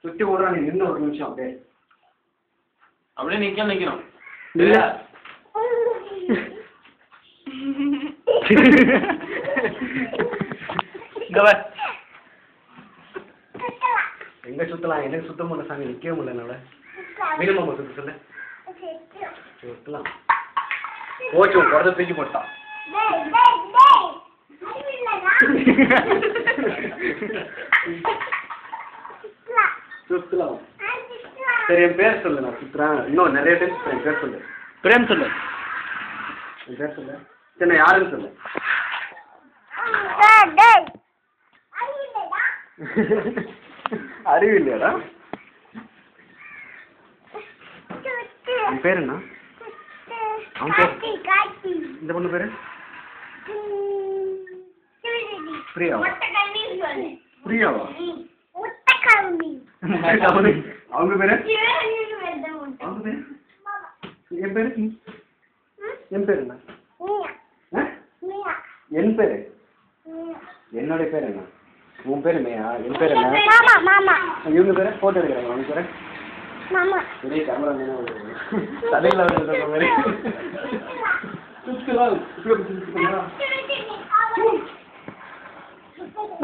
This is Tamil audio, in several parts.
சுத்தி ஓடுறாங்க. இன்னும் ஒரு நிமிஷம் அப்படியே நிக்கணும். இல்ல எங்க சுத்தலாம்? எனக்கு சுத்தம் பண்ண சாமி நிக்கவே முடியல. மீனம்மா சுத்த சொல்ல சுத்தலாம். ஓச்சு குறத தூக்கி போட்டான். சுத்தலாம். சரி என் பேர் சொல்லு. நான் சுத்துறேன். இன்னும் நிறைய டைம் சுத்துறேன். பேர் சொல்லு. பிரேம் சொல்லு. என் பேர் சொல்லு. சரி நான் யாருன்னு சொல்லு. அறிவு இல்லையாடா? அவன் பேர் என்ன? அவன் பேர் இந்த பொண்ணு பேரு பிரியாவா? பிரியாவா? அவங்க பேரு? அவங்க பேரு? என் பேரு? என் பேரு என்ன? என் பேரு? என்னுடைய பேர் என்ன? உன் பேரு மேயா? என் பேர் என்ன? இவங்க பேரு? போட்டோ எடுக்கிறாங்க. அவங்க பேரு பெரிய கேமரா தலையில மாதிரி.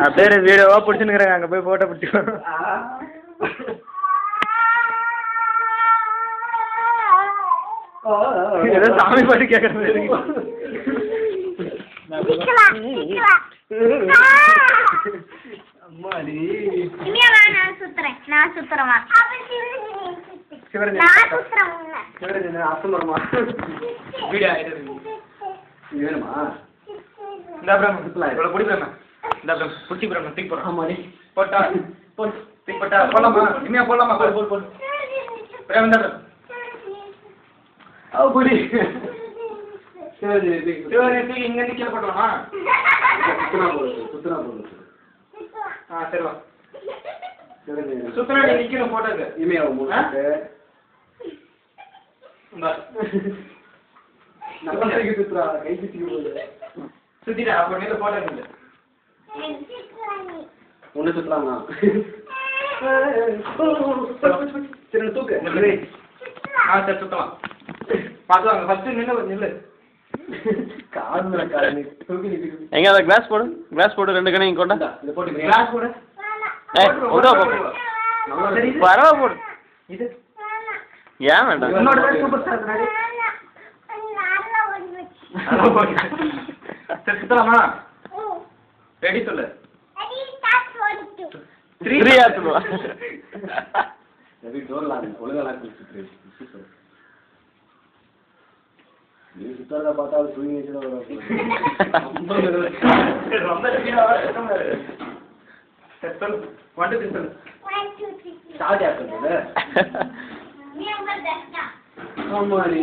அப்படியே வீடியோவா பிடிச்சுன்னு அங்க போய் போட்டோ பிடிச்சிக்கோ. ஏதோ சாமி பாட்டு கேட்கறது. அம்மாடி அசமரமா வேணுமா? இந்த பிடிக்கிறேன். இந்த பிடிச்சி போறேன். தூக்கி போறேன். ஆமாடி போட்டா தூக்கி போட்டா போலாமா? இனிமையா போலாமா? போல் புடி இங்க கீழே போட்டலாமா? சுத்தனா போடு. சரி வா. சுத்தனா நீ நிக்கணும் போட்டோக்கு. இமையா சுத்துறா கை சுத்திட்டா. அப்ப நேரம் போட்டோ இல்லை. ஒண்ணு சுத்தலாமா? சரி தூக்கு. சரி சுத்தலாம். பாத்துவாங்க. ஃபர்ஸ்ட் நில்லு. எங்க அந்த கிளாஸ் போடு. கிளாஸ் போடு. 2 கணக்கு கொண்டா. இந்த போட்டு கிளாஸ் போடு. பரவா போடு. இது ஏன் வேண்டாம்? என்னோட சூப்பர் ஸ்டார் முன்னாடி சரி சுத்தலாமா? ரெடி சொல்லு. 3 ஆ சொல்லுவா. ரெடி டோர்லாம் ஒழுங்கா சுத்துறேன். நீ சுத்தறத பார்த்தா தூங்கி வச்சிட. ரொம்ப சரி 1 2 3 சொல்லு. ஸ்டார்ட் ஆகுது. ஆமாடி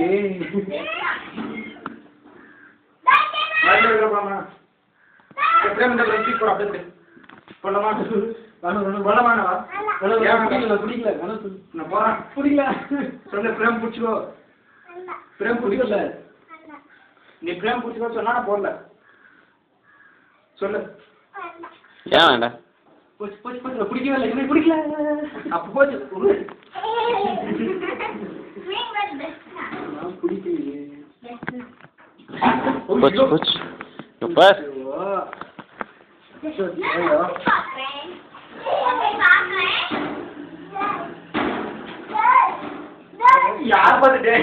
பிரேம் இந்த லஞ்சி போற அப்படியே போலாமா? போலாமாடா? பிடிக்கல. நான் போறேன். பிடிக்கல சொல்லு. பிரேம் பிடிச்சிக்கோ. பிரேம் பிடிக்கல. நீ பிரேம் பிடிச்சிக்கோ சொன்னா நான் போடல. சொல்லு. ஏன் வேண்டாம்? போச்சு பிடிக்கவே இல்லை. எனக்கு பிடிக்கல. அப்ப போச்சு பிடிக்கலையே. போச்சு பார். யார் பார்த்துட்டே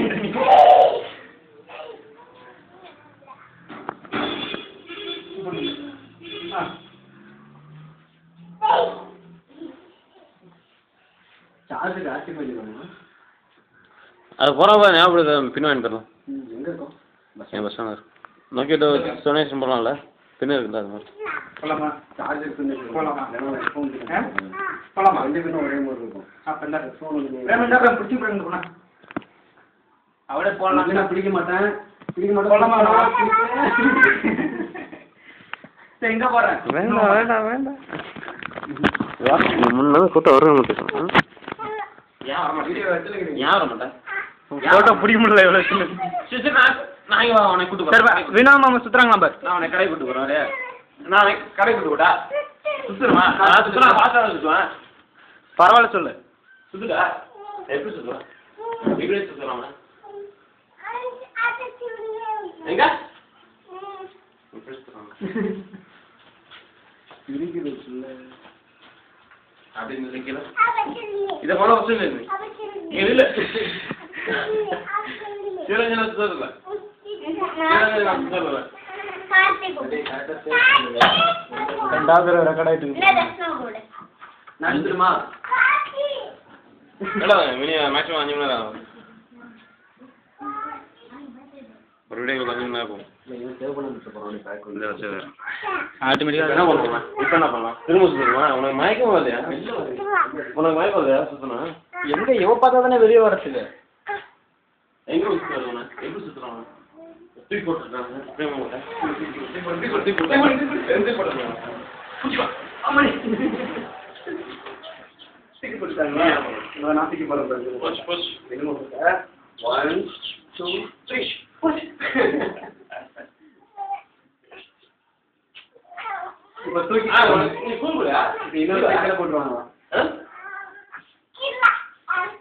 சார்ஜுக்கு ஆக்டிவ் பண்ணிடுவாங்க. அது போகிறப்ப ஞாபகம் பின் வாங்கி தரலாம். எங்கே இருக்கும்? பஸ் ஸ்டாண்ட் இருக்கும். நோக்கிட்டு டொனேஷன் பண்ணலாம்ல. பின்ன இருக்குல்ல அது மாதிரி. போலாமா? சார்ஜர் பின் போலாமா? போலாமா? 2 பின்னும் ஒரே மாதிரி இருக்கும். பிடிச்சி போனா அவளே போடலாம். நான் பிடிக்க மாட்டேன். போலாமா? சரி எங்க போறேன்? வேண்டாம். முன்னாடி கூட்டம் வர மாட்டேன். ஏன் வர மாட்டேன்? போட்டோ பிடிக்க முடியல. எவ்வளோ நான் இங்கே அவனை கூட்டு போகிறேன். வினோ மாமா சுற்றுறாங்களா பாரு. நான் அவனை கடை கூட்டு போகிறேன். நான் கடை கூட்டு போட்டா சுற்றுருமா? நான் சுற்றுறேன், பாஸ்டாக சுற்றுவேன். பரவாயில்ல சொல்லு. சுற்றுடா. எப்படி சுற்றுவேன்? எப்படி சுற்றுறான்? எங்க எப்படி சுற்றுறாங்க? அப்படின்னு நினைக்கல. இதை போல வச்சு இல்ல சிவரஞ்சனா சுத்தல ரெண்டாவது ரெக்கார்ட் ஆயிட்டு நடுத்துருமா மேக்ஸிமம் 5 மணி நேரம் ஆகும். ஒரு வீடியோ 5 மணி நேரம் ஆகும். ஆட்டோமேட்டிக்காக என்ன பண்ணுவோம்? இப்போ என்ன பண்ணலாம்? திரும்ப சுற்றுமா? உனக்கு மயக்கம் வரலையா? உனக்கு மயக்கம் வரலையா சுத்தனா? எங்க இவ பார்த்தா தானே வெளியே வரத்துக்கு. எங்க சுற்றுறாங்க? எப்படி சுற்றுறாங்க? தூக்கி போட்டுருக்காங்க.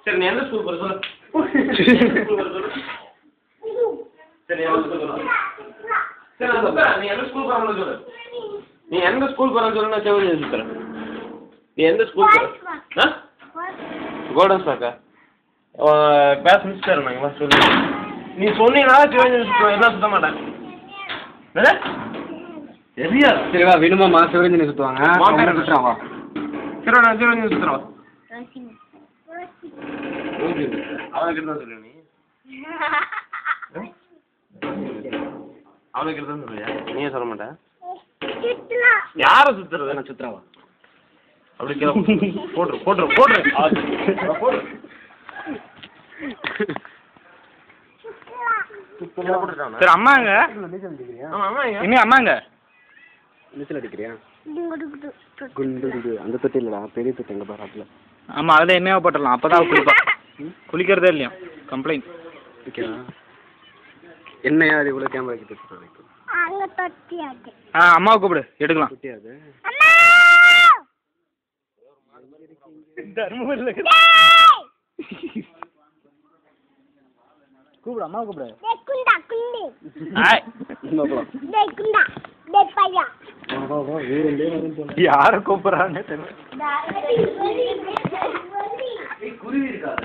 சரி நீ எந்த ஸ்கூல் போற சொல்லு. சரி நீ எந்த ஸ்கூல் போறன்னு சொல்லு. நீ எந்த ஸ்கூல் போறன்னு சொல்லு. நான் செவன் சுத்துறேன். நீ எந்த ஸ்கூல் போற? கோல்டன் ஸ்டாக்கா? கிளாஸ் மிஸ் தரணுங்களா சொல்லு. நீ சொன்னீங்கன்னா சிவஞ்சி எல்லாம் சுத்த மாட்டேன். சரியா? சரிவா வினுமாமா சிவரஞ்சனி சுற்றுவாங்க. சுற்றுறான் வா. சரி நான் சிவஞ்சி சுத்துறோம். அவனுக்கு தான் சொல்லு. நீ அவனுக்கு தான் சொல்லுவியா? நீயே சொல்ல மாட்டேன். யாரை சுத்துறது? நான் சுத்துறவா அப்படி போட்டுரு போட்டுரு போட்டுரு போடு. சரி அம்மாங்க இன்னும் அம்மாங்க நீச்சல் அடிக்கிறியா? குண்டு குண்டு அந்த தொட்டி இல்லடா, பெரிய தொட்டி எங்க பாராட்டில். ஆமாம் அதில் எண்ணெயாக போட்டுடலாம். அப்போ தான் குளிப்பா. குளிக்கிறதே இல்லையா? கம்ப்ளைண்ட். ஓகேவா? என்னையா அது இவ்வளோ கேமராக்கு தொட்டி? அம்மாவை கூப்பிடு எடுக்கலாம். தொட்டியாது கூப்பிடு அம்மாவை கூப்பிடு. யாரை கூப்பிடுறான்னு தெரியல. குருவி இருக்காது.